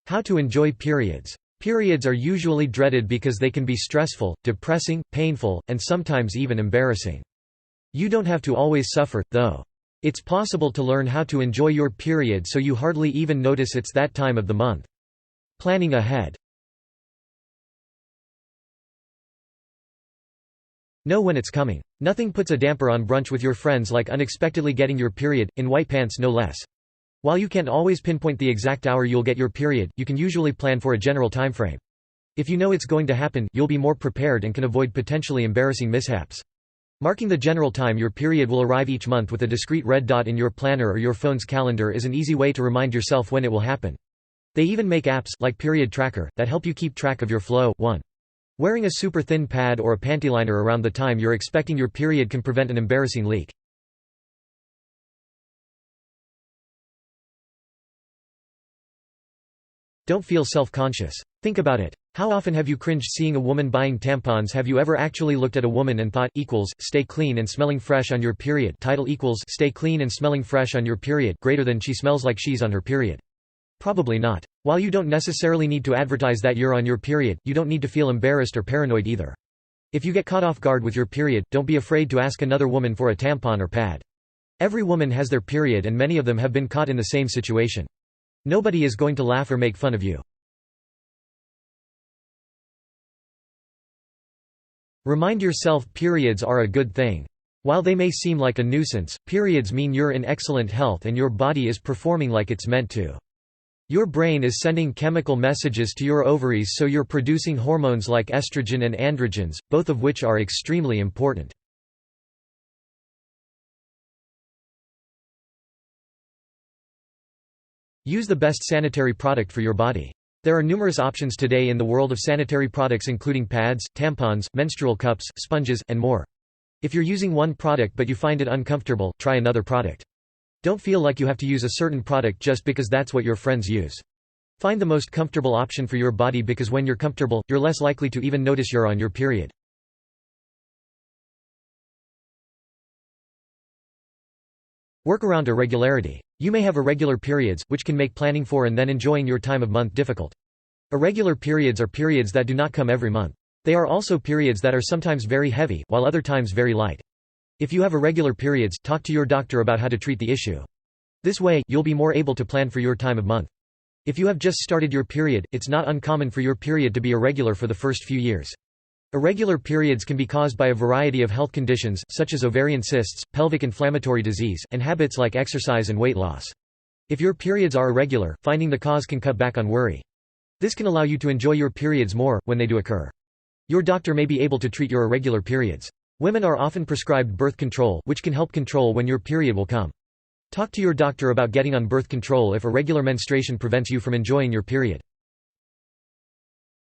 How to enjoy periods. Periods are usually dreaded because they can be stressful, depressing, painful, and sometimes even embarrassing. You don't have to always suffer, though. It's possible to learn how to enjoy your period so you hardly even notice it's that time of the month. Planning ahead. Know when it's coming. Nothing puts a damper on brunch with your friends like unexpectedly getting your period, in white pants no less. While you can't always pinpoint the exact hour you'll get your period, you can usually plan for a general timeframe. If you know it's going to happen, you'll be more prepared and can avoid potentially embarrassing mishaps. Marking the general time your period will arrive each month with a discrete red dot in your planner or your phone's calendar is an easy way to remind yourself when it will happen. They even make apps, like Period Tracker, that help you keep track of your flow. 1. Wearing a super thin pad or a panty liner around the time you're expecting your period can prevent an embarrassing leak. Don't feel self-conscious. Think about it. How often have you cringed seeing a woman buying tampons? Have you ever actually looked at a woman and thought, stay clean and smelling fresh on your period, title stay clean and smelling fresh on your period, greater than she smells like she's on her period? Probably not. While you don't necessarily need to advertise that you're on your period, you don't need to feel embarrassed or paranoid either. If you get caught off guard with your period, don't be afraid to ask another woman for a tampon or pad. Every woman has their period and many of them have been caught in the same situation. Nobody is going to laugh or make fun of you. Remind yourself periods are a good thing. While they may seem like a nuisance, periods mean you're in excellent health and your body is performing like it's meant to. Your brain is sending chemical messages to your ovaries, so you're producing hormones like estrogen and androgens, both of which are extremely important. Use the best sanitary product for your body. There are numerous options today in the world of sanitary products, including pads, tampons, menstrual cups, sponges, and more. If you're using one product but you find it uncomfortable, try another product. Don't feel like you have to use a certain product just because that's what your friends use. Find the most comfortable option for your body, because when you're comfortable, you're less likely to even notice you're on your period. Work around irregularity. You may have irregular periods, which can make planning for and then enjoying your time of month difficult. Irregular periods are periods that do not come every month. They are also periods that are sometimes very heavy, while other times very light. If you have irregular periods, talk to your doctor about how to treat the issue. This way, you'll be more able to plan for your time of month. If you have just started your period, it's not uncommon for your period to be irregular for the first few years. Irregular periods can be caused by a variety of health conditions, such as ovarian cysts, pelvic inflammatory disease, and habits like exercise and weight loss. If your periods are irregular, finding the cause can cut back on worry. This can allow you to enjoy your periods more, when they do occur. Your doctor may be able to treat your irregular periods. Women are often prescribed birth control, which can help control when your period will come. Talk to your doctor about getting on birth control if irregular menstruation prevents you from enjoying your period.